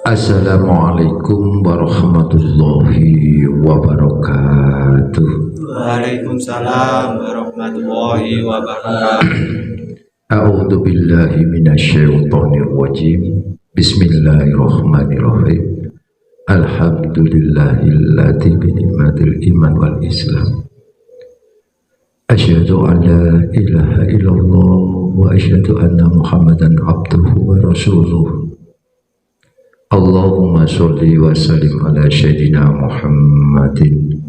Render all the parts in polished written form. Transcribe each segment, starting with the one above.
Assalamualaikum warahmatullahi wabarakatuh. Waalaikumsalam warahmatullahi wabarakatuh. A'udzu billahi minasyaitonir rajim. Bismillahirrahmanirrahim. Alhamdulillahilladzi bi ni'matil iman wal islam. Asyhadu an la ilaha illallah wa asyhadu anna Muhammadan abduhu wa rasuluh. Allahumma sholli wa sallim ala sayyidina Muhammadin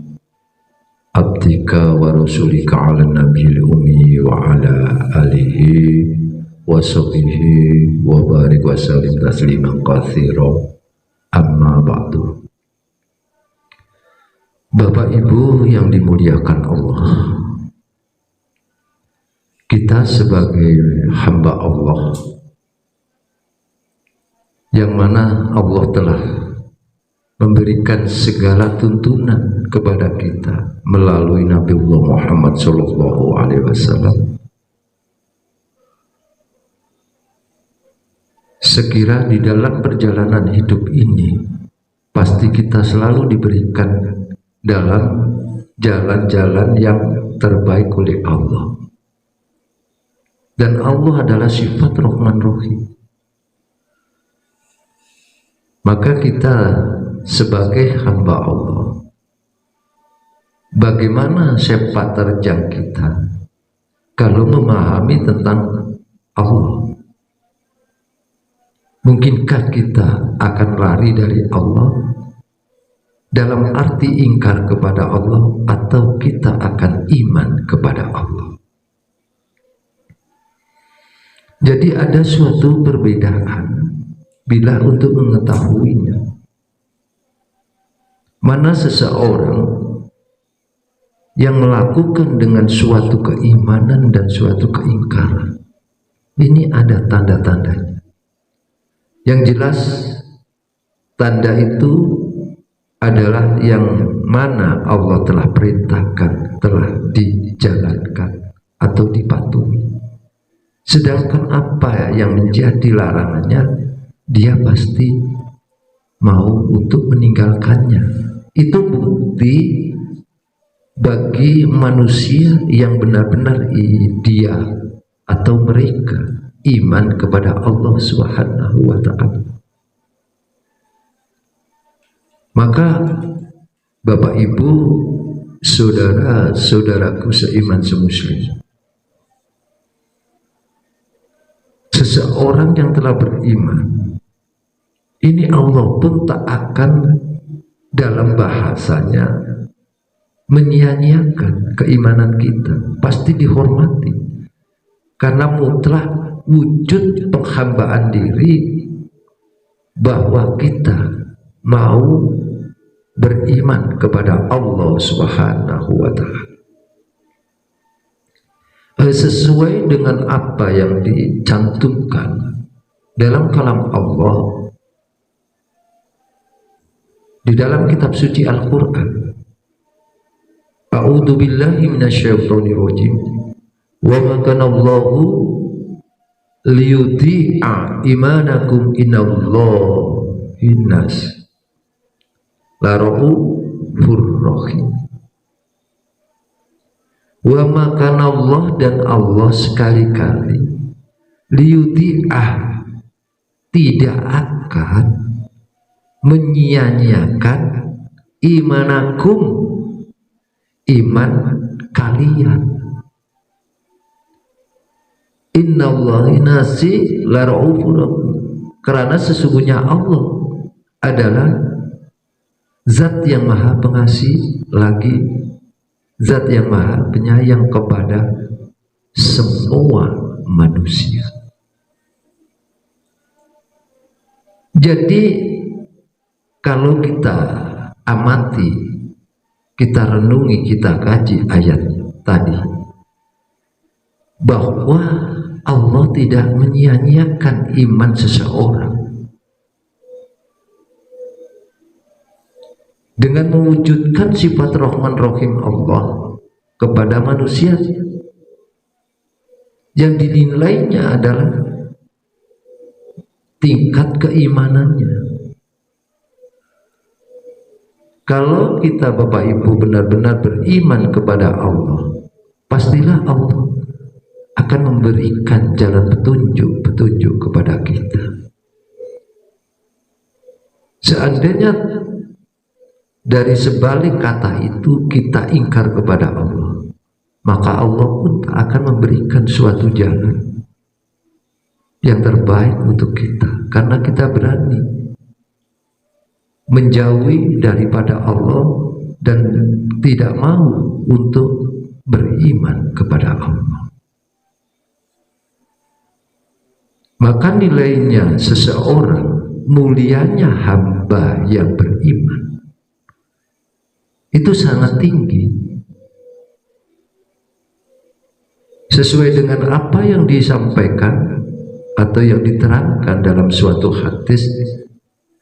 abdika wa rasulika ala nabiyil ummi wa ala alihi wa sahbihi wa barik wa sallim tasliman katsira. Amma ba'du. Bapak Ibu yang dimuliakan Allah, kita sebagai hamba Allah yang mana Allah telah memberikan segala tuntunan kepada kita melalui Nabiullah Muhammad Sallallahu Alaihi Wasallam. Sekira di dalam perjalanan hidup ini pasti kita selalu diberikan dalam jalan-jalan yang terbaik oleh Allah, dan Allah adalah sifat Rahman Rahim. Maka kita sebagai hamba Allah, bagaimana sepak terjang kita kalau memahami tentang Allah? Mungkinkah kita akan lari dari Allah dalam arti ingkar kepada Allah, atau kita akan iman kepada Allah? Jadi ada suatu perbedaan bila untuk mengetahuinya, mana seseorang yang melakukan dengan suatu keimanan dan suatu keingkaran. Ini ada tanda-tandanya. Yang jelas tanda itu adalah yang mana Allah telah perintahkan, telah dijalankan atau dipatuhi. Sedangkan apa yang menjadi larangannya, dia pasti mau untuk meninggalkannya. Itu bukti bagi manusia yang benar-benar dia atau mereka iman kepada Allah Subhanahu wa Ta'ala. Maka Bapak Ibu, saudara-saudaraku seiman semuslim, seseorang yang telah beriman ini, Allah pun tak akan dalam bahasanya menyia-nyiakan keimanan kita. Pasti dihormati, karena mutlak wujud penghambaan diri bahwa kita mau beriman kepada Allah Subhanahu wa Ta'ala sesuai dengan apa yang dicantumkan dalam kalam Allah di dalam kitab suci Al-Quran. A'udzu billahi minasyaitonir rajim. Wa ma kana Allahu liyudhi'a imanakum innallaha binnas laraufur rahim. Wa ma kana Allah, dan Allah sekali-kali liyudhi'a tidak akan menyia-nyiakan imanakum, iman kalian. Innallaha nasi laraufur, karena sesungguhnya Allah adalah zat yang maha pengasih, lagi zat yang maha penyayang kepada semua manusia. Jadi kalau kita amati, kita renungi, kita kaji ayat tadi, bahwa Allah tidak menyia-nyiakan iman seseorang dengan mewujudkan sifat Rahman Rahim Allah kepada manusia, yang dinilainya adalah tingkat keimanannya. Kalau kita Bapak Ibu benar-benar beriman kepada Allah, pastilah Allah akan memberikan jalan petunjuk kepada kita. Seandainya dari sebalik kata itu kita ingkar kepada Allah, maka Allah pun tak akan memberikan suatu jalan yang terbaik untuk kita, karena kita berani menjauhi daripada Allah dan tidak mau untuk beriman kepada Allah. Maka nilainya seseorang, mulianya hamba yang beriman itu sangat tinggi. Sesuai dengan apa yang disampaikan atau yang diterangkan dalam suatu hadis,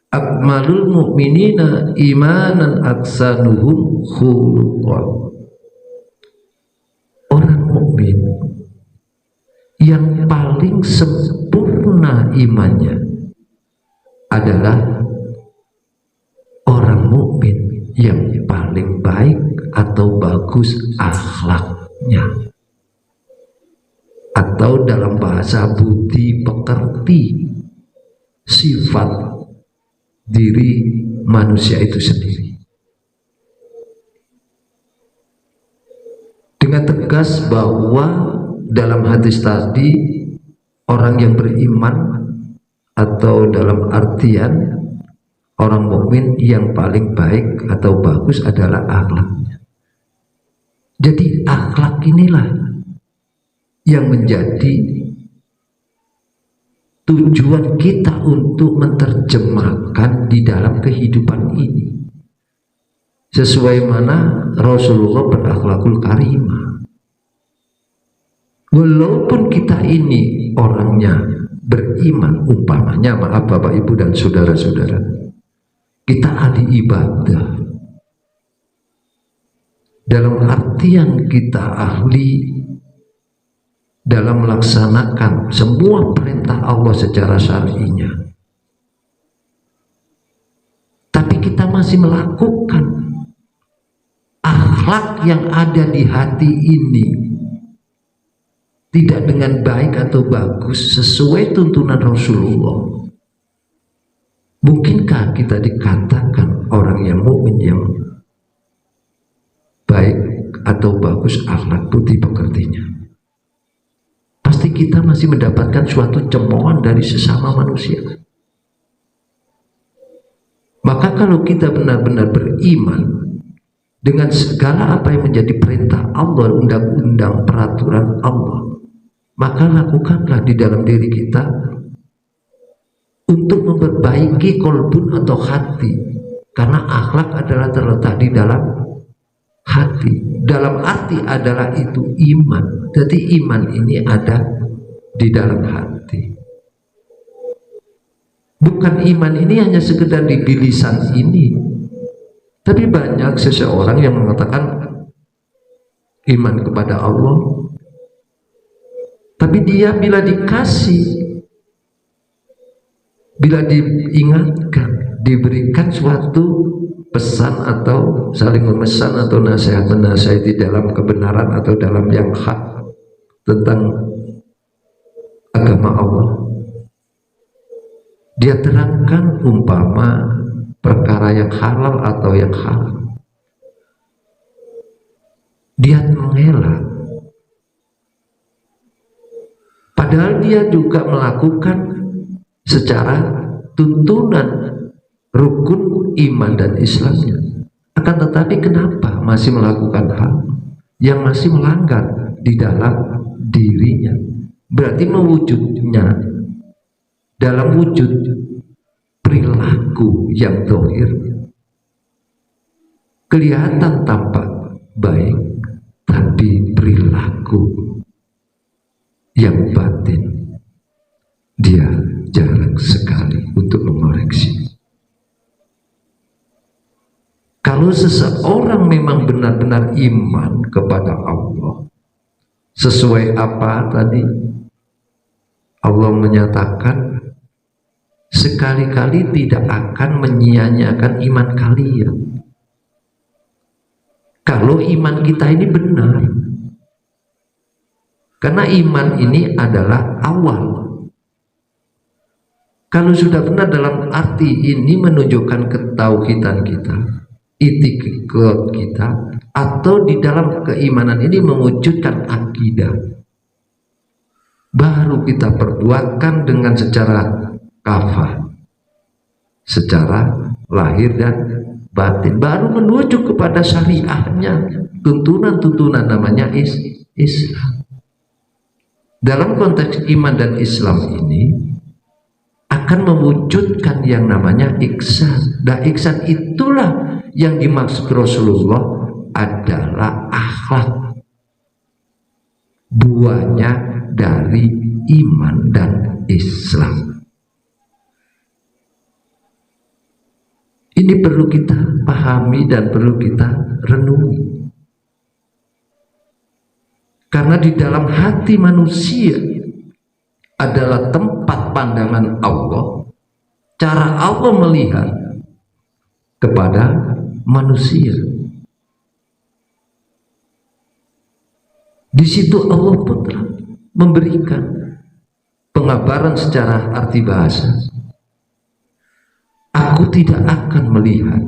akmalul mu'minina imanan aksanuhum khuluqan. Orang mukmin yang paling sempurna imannya adalah orang mukmin yang paling baik atau bagus akhlaknya, atau dalam bahasa budi pekerti, sifat diri manusia itu sendiri. Dengan tegas bahwa dalam hadis tadi, orang yang beriman atau dalam artian orang mukmin yang paling baik atau bagus adalah akhlaknya. Jadi akhlak inilah yang menjadi tujuan kita untuk menerjemahkan di dalam kehidupan ini, sesuai mana Rasulullah berakhlakul karimah. Walaupun kita ini orangnya beriman, umpamanya, maaf Bapak Ibu dan saudara-saudara, kita ahli ibadah, dalam artian kita ahli dalam melaksanakan semua perintah Allah secara syar'inya, tapi kita masih melakukan akhlak yang ada di hati ini tidak dengan baik atau bagus sesuai tuntunan Rasulullah. Mungkinkah kita dikatakan orang yang mukmin yang baik atau bagus akhlak budi pekertinya? Pasti kita masih mendapatkan suatu cemoohan dari sesama manusia. Maka kalau kita benar-benar beriman dengan segala apa yang menjadi perintah Allah, undang-undang, peraturan Allah, maka lakukanlah di dalam diri kita untuk memperbaiki kolbun atau hati, karena akhlak adalah terletak di dalam hati. Dalam arti adalah itu iman. Jadi iman ini ada di dalam hati. Bukan iman ini hanya sekedar di bilisan ini, tapi banyak seseorang yang mengatakan iman kepada Allah, tapi dia bila dikasih, bila diingatkan, diberikan suatu pesan atau saling memesan atau nasihat menasihati dalam kebenaran atau dalam yang hak tentang agama Allah, dia terangkan umpama perkara yang halal atau yang haram, dia mengelak, padahal dia juga melakukan secara tuntunan rukun iman dan Islamnya. Akan tetapi kenapa masih melakukan hal yang masih melanggar di dalam dirinya? Berarti mewujudnya dalam wujud perilaku yang zahir kelihatan tampak baik, tapi perilaku yang batin dia jarang sekali untuk mengoreksi. Kalau seseorang memang benar-benar iman kepada Allah, sesuai apa tadi Allah menyatakan sekali-kali tidak akan menyia-nyiakan iman kalian. Kalau iman kita ini benar, karena iman ini adalah awal. Kalau sudah benar dalam arti ini menunjukkan ketauhidan kita, itikad kita, atau di dalam keimanan ini mewujudkan akidah, baru kita perbuatkan dengan secara kafah, secara lahir dan batin, baru menuju kepada syariahnya, tuntunan-tuntunan namanya Islam. Dalam konteks iman dan Islam ini akan mewujudkan yang namanya ihsan. Dan ihsan itulah yang dimaksud Rasulullah adalah akhlak, buahnya dari iman dan Islam. Ini perlu kita pahami dan perlu kita renungi, karena di dalam hati manusia adalah tempat pandangan Allah, cara Allah melihat kepada manusia. Di situ Allah pun telah memberikan pengabaran secara arti bahasa. Aku tidak akan melihat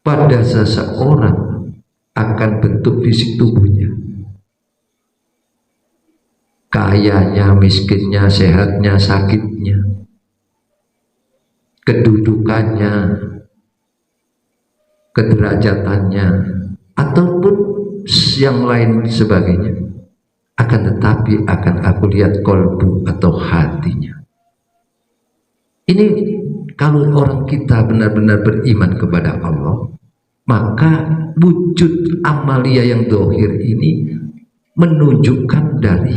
pada seseorang akan bentuk fisik tubuhnya, kayanya, miskinnya, sehatnya, sakitnya, kedudukannya, kederajatannya, ataupun yang lain sebagainya. Akan tetapi akan aku lihat kolbu atau hatinya. Ini kalau orang kita benar-benar beriman kepada Allah, maka wujud amalia yang dohir ini menunjukkan dari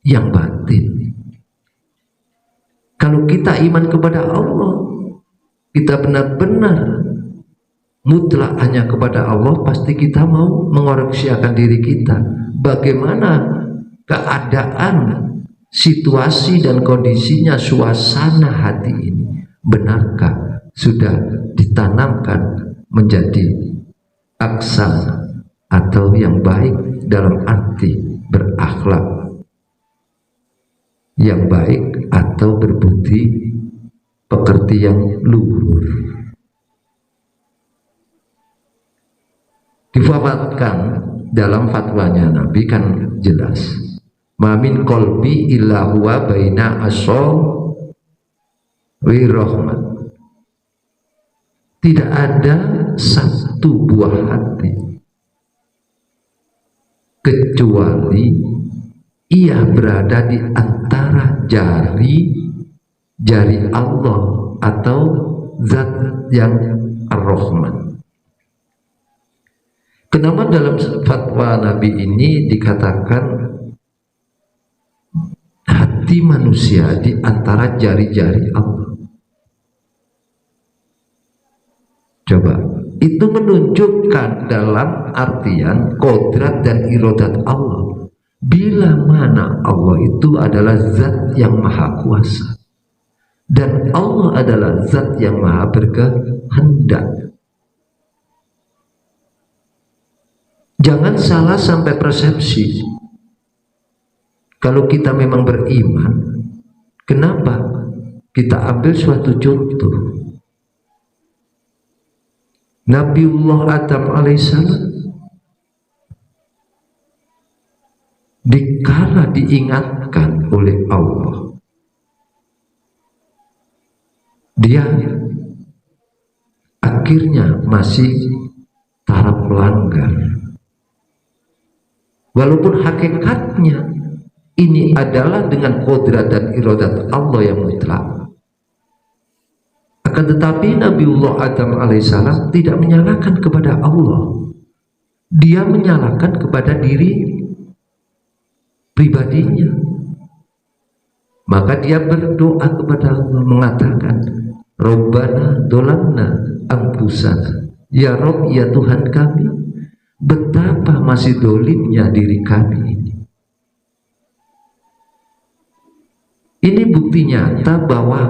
yang batin. Kalau kita iman kepada Allah, kita benar-benar mutlak hanya kepada Allah, pasti kita mau mengoreksi akan diri kita. Bagaimana keadaan, situasi dan kondisinya, suasana hati ini, benarkah sudah ditanamkan menjadi aksan atau yang baik dalam arti berakhlak yang baik atau berbudi pekerti yang luhur. Difatwakan dalam fatwanya Nabi kan jelas, mamin kolbi illa huwa baina asaw wirahmat. Tidak ada satu buah hati kecuali ia berada di antara jari Allah atau zat yang ar-Rahman. Kenapa dalam fatwa Nabi ini dikatakan hati manusia di antara jari-jari Allah? Coba, itu menunjukkan dalam artian kodrat dan iradat Allah. Bila mana Allah itu adalah zat yang maha kuasa dan Allah adalah zat yang maha berkehendak. Jangan salah sampai persepsi. Kalau kita memang beriman, kenapa kita ambil suatu contoh? Nabiullah Adam alaihissalam dikala diingatkan oleh Allah, dia akhirnya masih taraf melanggar, walaupun hakikatnya ini adalah dengan kodrat dan iradat Allah yang mutlak. Akan tetapi Nabiullah Adam alaihissalam tidak menyalahkan kepada Allah, dia menyalahkan kepada diri pribadinya. Maka dia berdoa kepada Allah mengatakan, Rabbana dolamna anfusana, ya Rabb, ya Tuhan kami, betapa masih dolimnya diri kami ini. Ini bukti nyata bahwa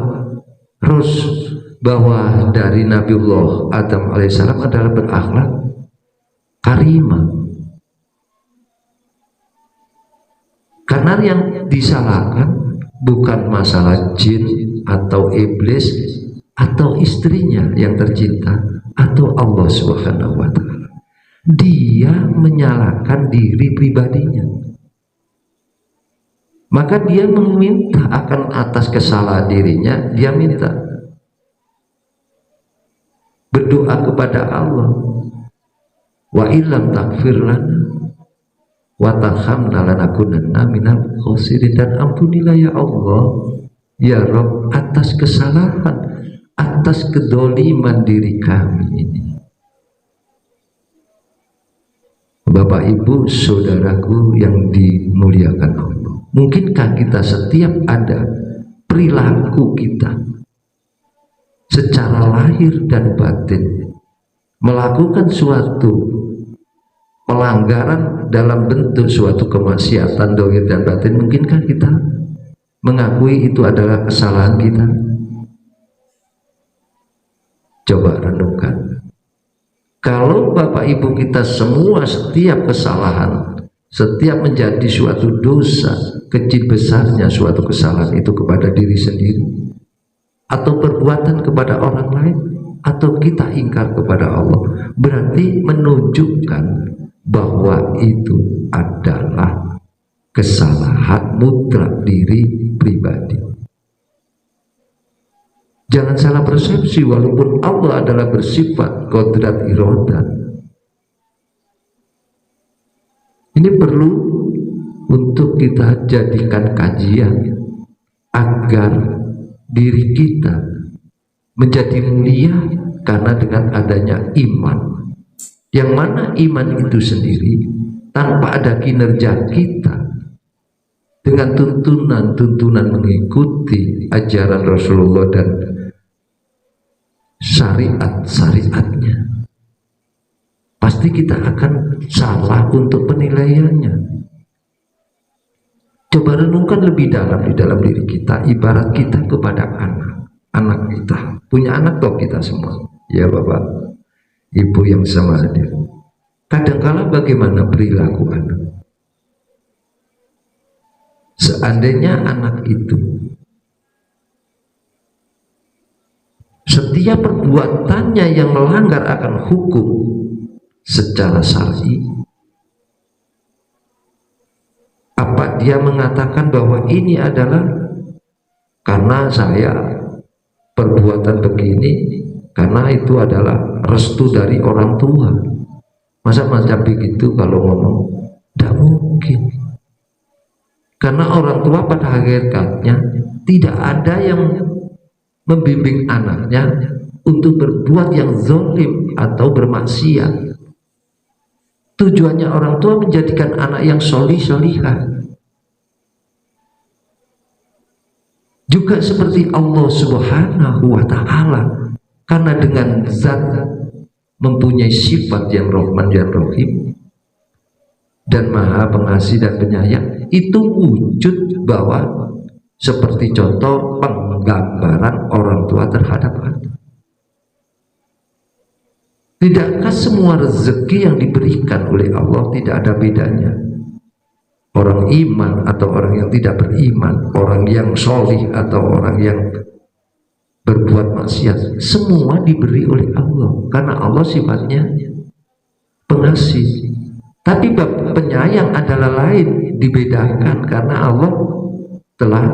dari Nabiullah Adam alaihissalam adalah berakhlak karimah. Karena yang disalahkan bukan masalah jin atau iblis atau istrinya yang tercinta atau Allah Subhanahu wa Ta'ala. Dia menyalahkan diri pribadinya. Maka dia meminta akan atas kesalahan dirinya, dia minta berdoa kepada Allah, wa illam taghfir lana wa tarhamna lanakunanna minal khosirin, dan ampunilah ya Allah ya Rabb atas kesalahan, atas kedoliman diri kami ini. Bapak Ibu saudaraku yang dimuliakan Allah, mungkinkah kita setiap ada perilaku kita secara lahir dan batin melakukan suatu pelanggaran dalam bentuk suatu kemaksiatan dohir dan batin, mungkinkah kita mengakui itu adalah kesalahan kita? Coba renungkan. Kalau Bapak Ibu kita semua setiap kesalahan, setiap menjadi suatu dosa, kecil besarnya suatu kesalahan itu kepada diri sendiri, atau perbuatan kepada orang lain, atau kita ingkar kepada Allah, berarti menunjukkan bahwa itu adalah kesalahan mutlak diri pribadi. Jangan salah persepsi, walaupun Allah adalah bersifat qodrat irodat. Ini perlu untuk kita jadikan kajian agar diri kita menjadi mulia, karena dengan adanya iman, yang mana iman itu sendiri tanpa ada kinerja kita dengan tuntunan mengikuti ajaran Rasulullah dan syariat-syariatnya, pasti kita akan salah untuk penilaiannya. Coba renungkan lebih dalam di dalam diri kita, ibarat kita kepada anak kita, punya anak toh kita semua, ya Bapak Ibu yang sama hadir. Kadangkala bagaimana perilaku anak? Seandainya anak itu setiap perbuatannya yang melanggar akan hukum secara syar'i, apa dia mengatakan bahwa ini adalah karena saya perbuatan begini, karena itu adalah restu dari orang tua? Masa macam begitu kalau ngomong? Tidak mungkin. Karena orang tua pada hakikatnya tidak ada yang membimbing anaknya untuk berbuat yang zalim atau bermaksiat. Tujuannya orang tua menjadikan anak yang solih-solihah. Juga seperti Allah Subhanahu wa Ta'ala, karena dengan zat mempunyai sifat yang Rahman dan Rahim dan Maha Pengasih dan Penyayang, itu wujud bahwa seperti contoh penggambaran orang tua terhadap anak. Tidakkah semua rezeki yang diberikan oleh Allah tidak ada bedanya? Orang iman atau orang yang tidak beriman, orang yang solih atau orang yang berbuat maksiat, semua diberi oleh Allah, karena Allah sifatnya pengasih. Tapi penyayang adalah lain, dibedakan, karena Allah telah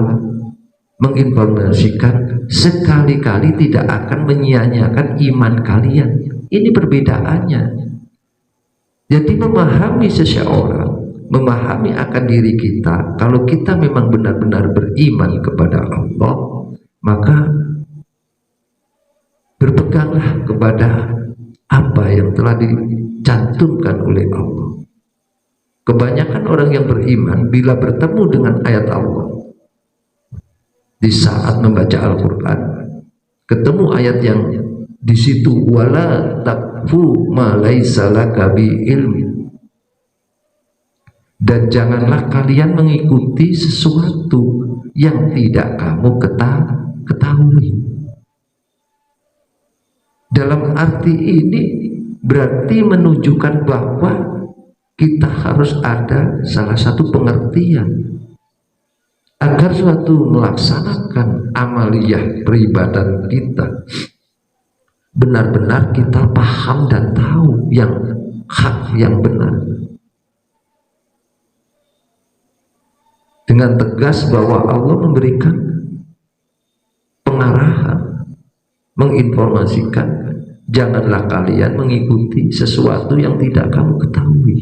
menginformasikan sekali-kali tidak akan menyia-nyiakan iman kalian. Ini perbedaannya. Jadi memahami seseorang, memahami akan diri kita, kalau kita memang benar-benar beriman kepada Allah, maka berpeganglah kepada apa yang telah dicantumkan oleh Allah. Kebanyakan orang yang beriman bila bertemu dengan ayat Allah, di saat membaca Al-Quran, ketemu ayat yang di situ wala taqfu ma laisa laka bi ilmi, dan janganlah kalian mengikuti sesuatu yang tidak kamu ketahui. Dalam arti ini berarti menunjukkan bahwa kita harus ada salah satu pengertian agar suatu melaksanakan amaliyah peribadatan kita benar-benar kita paham dan tahu yang hak, yang benar, dengan tegas bahwa Allah memberikan pengarahan, menginformasikan, janganlah kalian mengikuti sesuatu yang tidak kamu ketahui.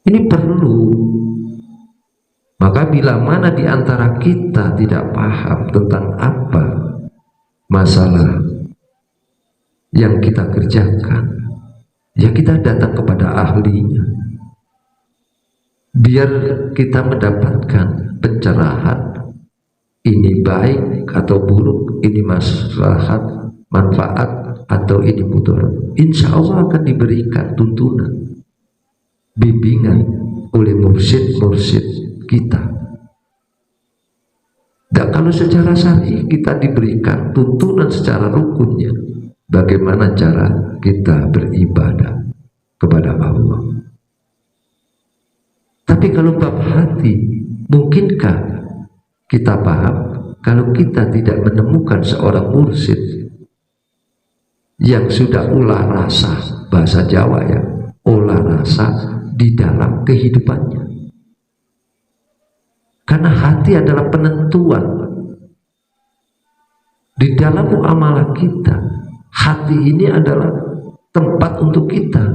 Ini perlu. Maka bila mana di antara kita tidak paham tentang apa masalah yang kita kerjakan, ya kita datang kepada ahlinya, biar kita mendapatkan pencerahan, ini baik atau buruk, ini maslahat, manfaat, atau ini mudarat. Insya Allah akan diberikan tuntunan, bimbingan oleh mursyid-mursyid kita. Dan kalau secara syar'i kita diberikan tuntunan secara rukunnya, bagaimana cara kita beribadah kepada Allah. Tapi kalau bab hati, mungkinkah kita paham kalau kita tidak menemukan seorang mursyid yang sudah ulah rasa, bahasa Jawa ya, ulah rasa di dalam kehidupannya. Karena hati adalah penentuan di dalam muamalah kita. Hati ini adalah tempat untuk kita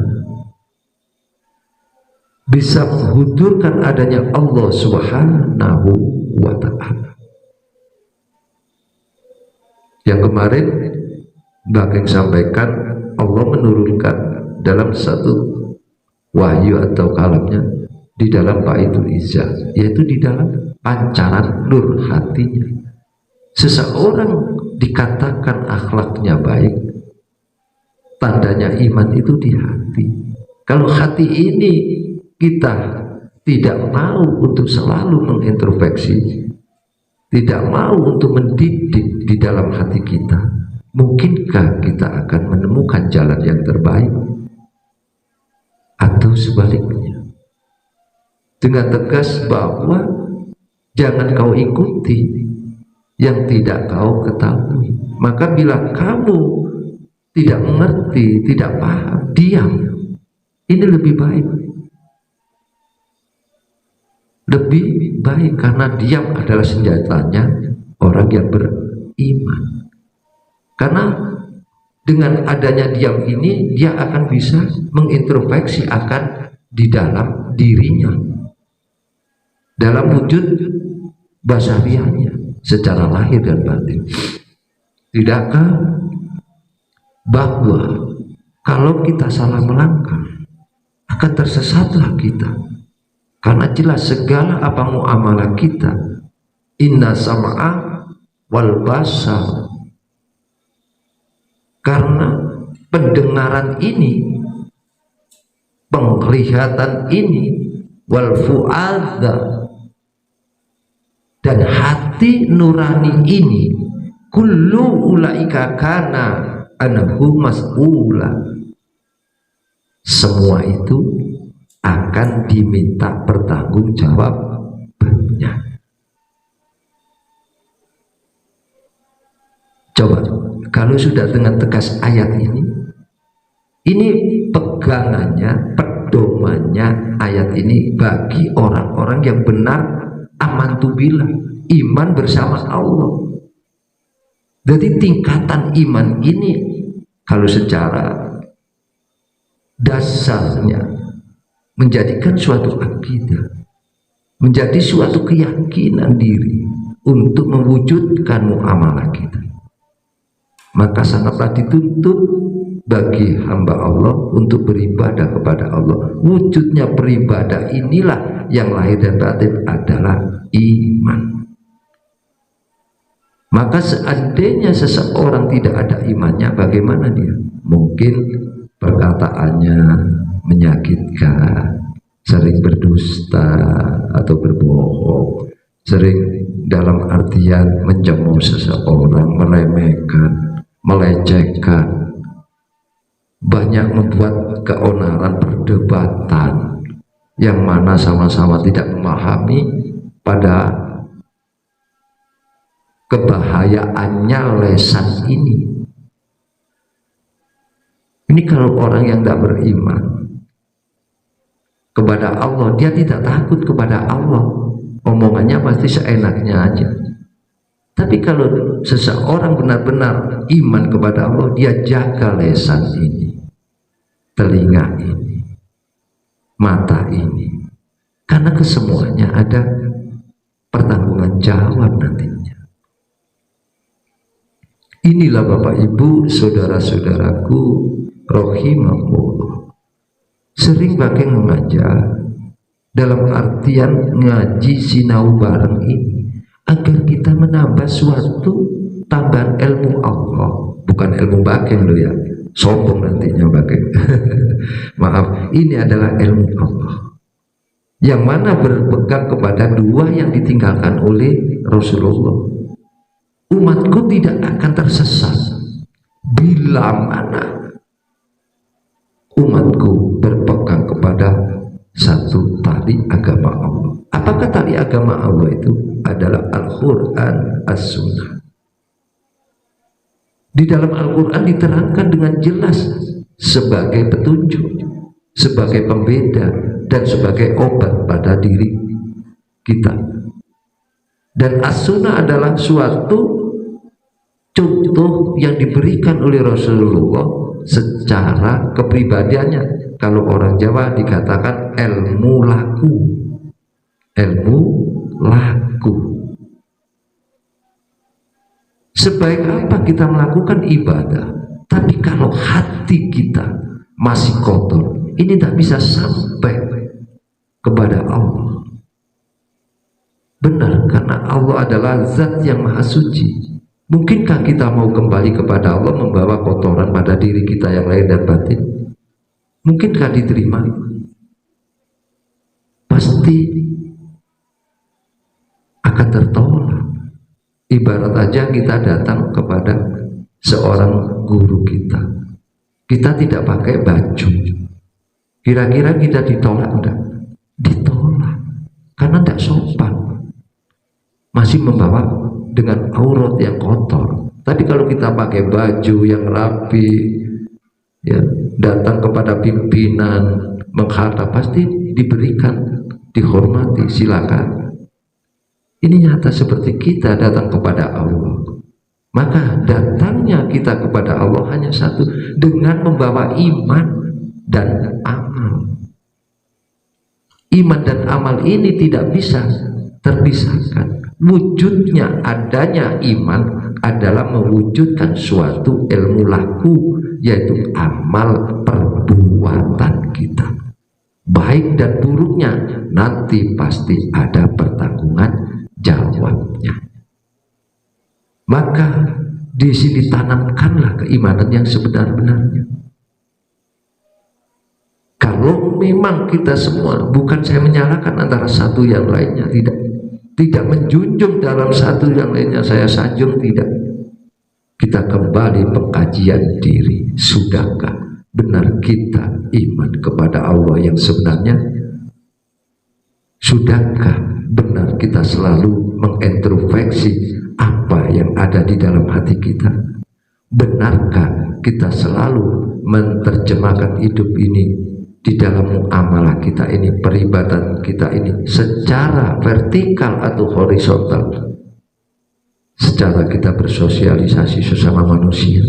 bisa menghudurkan adanya Allah Subhanahu wa ta'ala. Yang kemarin Mbak Keng sampaikan, Allah menurunkan dalam satu wahyu atau kalamnya di dalam Baitul Izzah, yaitu di dalam pancaran nur hatinya. Seseorang dikatakan akhlaknya baik, tandanya iman itu di hati. Kalau hati ini kita tidak mau untuk selalu mengintrospeksi, tidak mau untuk mendidik di dalam hati kita, mungkinkah kita akan menemukan jalan yang terbaik? Atau sebaliknya, dengan tegas bahwa jangan kau ikuti yang tidak kau ketahui. Maka bila kamu tidak mengerti, tidak paham, diam. Ini lebih baik. Lebih baik, karena diam adalah senjatanya orang yang beriman. Karena dengan adanya diam ini, dia akan bisa mengintrospeksi akan di dalam dirinya, dalam wujud basariahnya secara lahir dan batin. Tidakkah bahwa kalau kita salah melangkah akan tersesatlah kita? Karena jelas segala apa muamalah kita, inna sam'a wal basar, karena pendengaran ini, penglihatan ini, wal fu'adha, dan hati nurani ini, kullu ulaika kana anhu mas'ula, semua itu akan diminta pertanggungjawabannya. Coba kalau sudah dengan tegas ayat ini pegangannya, pedomannya ayat ini bagi orang-orang yang benar amantubillah, iman bersama Allah. Jadi tingkatan iman ini kalau secara dasarnya menjadikan suatu akidah, menjadi suatu keyakinan diri untuk mewujudkan muamalah kita, maka sangatlah dituntut bagi hamba Allah untuk beribadah kepada Allah. Wujudnya beribadah inilah yang lahir dan batin adalah iman. Maka seandainya seseorang tidak ada imannya, bagaimana dia? Mungkin perkataannya menyakitkan, sering berdusta atau berbohong, sering dalam artian mencemooh seseorang, meremehkan, melecehkan, banyak membuat keonaran, perdebatan yang mana sama-sama tidak memahami pada kebahayaannya lesan ini. Ini kalau orang yang tidak beriman kepada Allah, dia tidak takut kepada Allah, omongannya pasti seenaknya aja. Tapi kalau seseorang benar-benar iman kepada Allah, dia jaga lesan ini, telinga ini, mata ini, karena kesemuanya ada pertanggungan jawab nantinya. Inilah Bapak Ibu, saudara-saudaraku rahimahullah, sering pakai mengajar dalam artian ngaji sinau bareng ini agar kita menambah suatu tambahan ilmu Allah, bukan ilmu bakeng loh ya, sombong nantinya bakeng. Maaf, ini adalah ilmu Allah yang mana berpegang kepada dua yang ditinggalkan oleh Rasulullah. Umatku tidak akan tersesat bila mana umatku berpegang kepada satu tali agama Allah. Apakah tali agama Allah itu? Adalah Al-Quran, As-Sunnah. Di dalam Al-Quran diterangkan dengan jelas sebagai petunjuk, sebagai pembeda, dan sebagai obat pada diri kita. Dan As-Sunnah adalah suatu contoh yang diberikan oleh Rasulullah secara kepribadiannya. Kalau orang Jawa dikatakan ilmu laku, ilmu laku. Sebaik apa kita melakukan ibadah, tapi kalau hati kita masih kotor, ini tak bisa sampai kepada Allah. Benar, karena Allah adalah zat yang maha suci. Mungkinkah kita mau kembali kepada Allah membawa kotoran pada diri kita yang lahir dan batin? Mungkinkah diterima? Pasti akan tertolak. Ibarat aja kita datang kepada seorang guru kita, kita tidak pakai baju, kira-kira kita ditolak enggak? Ditolak, karena tidak sopan, masih membawa dengan aurat yang kotor. Tapi kalau kita pakai baju yang rapi, ya, datang kepada pimpinan menghadap, pasti diberikan, dihormati, silakan. Ini nyata seperti kita datang kepada Allah. Maka datangnya kita kepada Allah hanya satu, dengan membawa iman dan amal. Iman dan amal ini tidak bisa terpisahkan. Wujudnya adanya iman adalah mewujudkan suatu ilmu laku, yaitu amal perbuatan kita. Baik dan buruknya nanti pasti ada pertanggungan jawabnya. Maka di sini tanamkanlah keimanan yang sebenar-benarnya. Kalau memang kita semua, bukan saya menyalahkan antara satu yang lainnya, tidak menjunjung dalam satu yang lainnya saya sanjung, tidak. Kita kembali pengkajian diri. Sudahkah benar kita iman kepada Allah yang sebenarnya? Sudahkah benar kita selalu mengintrospeksi apa yang ada di dalam hati kita? Benarkah kita selalu menerjemahkan hidup ini di dalam muamalah kita ini, peribadatan kita ini, secara vertikal atau horizontal? Secara kita bersosialisasi sesama manusia,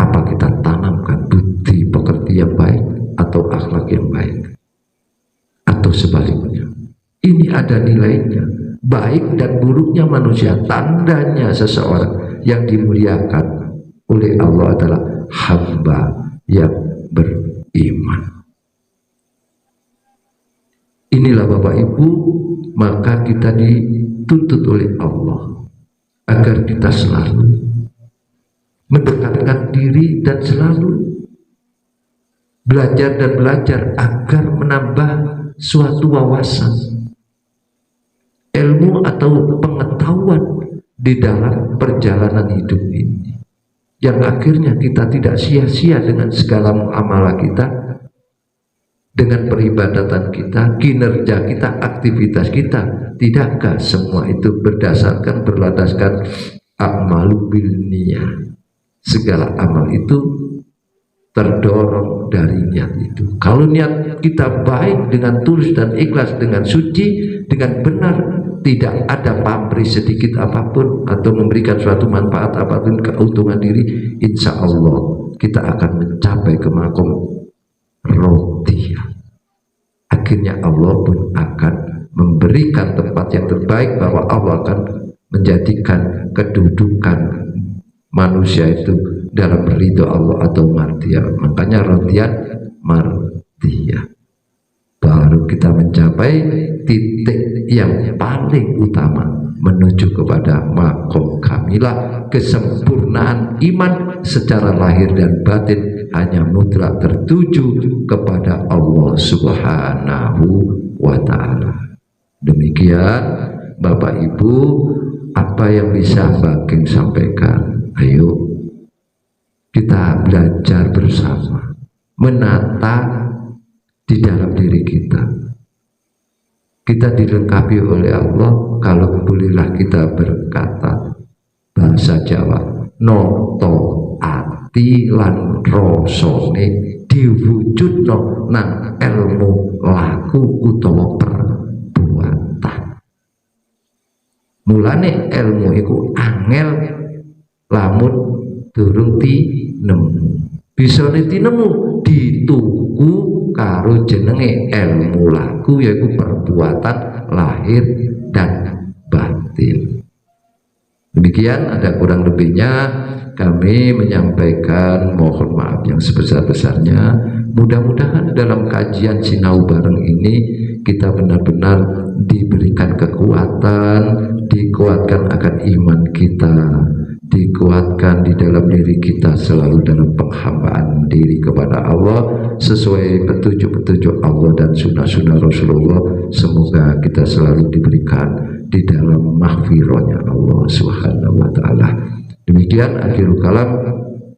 apa kita tanamkan budi pekerti yang baik atau akhlak yang baik, atau sebaliknya? Ini ada nilainya. Baik dan buruknya manusia, tandanya seseorang yang dimuliakan oleh Allah adalah hamba yang beriman. Inilah Bapak Ibu, maka kita dituntut oleh Allah agar kita selalu mendekatkan diri dan selalu belajar dan belajar agar menambah suatu wawasan. ilmu atau pengetahuan di dalam perjalanan hidup ini, yang akhirnya kita tidak sia-sia dengan segala muamalah kita, dengan peribadatan kita, kinerja kita, aktivitas kita. Tidakkah semua itu berdasarkan, berlandaskan a'malu bil niyah? Segala amal itu terdorong dari niat itu. Kalau niat kita baik, dengan tulus dan ikhlas, dengan suci, dengan benar, tidak ada pamrih sedikit apapun atau memberikan suatu manfaat apapun, keuntungan diri, insya Allah kita akan mencapai ke makom rodiyah. Akhirnya Allah pun akan memberikan tempat yang terbaik, bahwa Allah akan menjadikan kedudukan manusia itu dalam ridho Allah atau mardiyah. Makanya radiyah mardiyah, baru kita mencapai titik yang paling utama menuju kepada makom kamilah, kesempurnaan iman secara lahir dan batin, hanya mutlak tertuju kepada Allah Subhanahu wa ta'ala. Demikian Bapak Ibu, apa yang bisa Mbak King sampaikan. Ayo kita belajar bersama, menata di dalam diri kita. Kita dilengkapi oleh Allah, kalau bolehlah kita berkata bahasa Jawa, noto ati lan rasane diwujudno nang ilmu laku utawa perbuatan. Mulane ilmu iku angel lamun durung tinemu. Bisa tinemu dituku karo jenenge ilmu laku, yaitu perbuatan lahir dan batin. Demikian, ada kurang lebihnya kami menyampaikan mohon maaf yang sebesar-besarnya. Mudah-mudahan dalam kajian sinau bareng ini kita benar-benar diberikan kekuatan, dikuatkan akan iman kita, dikuatkan di dalam diri kita selalu dalam penghambaan diri kepada Allah sesuai petunjuk-petunjuk Allah dan sunnah-sunnah Rasulullah. Semoga kita selalu diberikan di dalam mahfirahnya Allah Subhanahu wa ta'ala. Demikian akhirul kalam,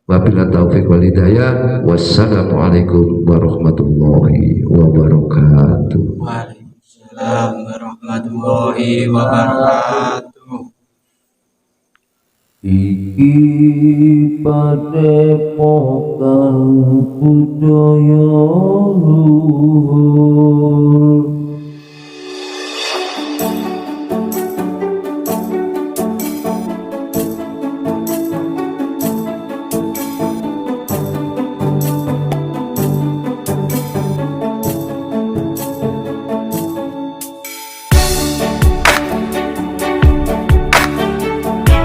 wabillahi taufiq wal hidayah. Wassalamualaikum warahmatullahi wabarakatuh. Waalaikumsalam warahmatullahi wabarakatuh. Iki padepokan budaya luhur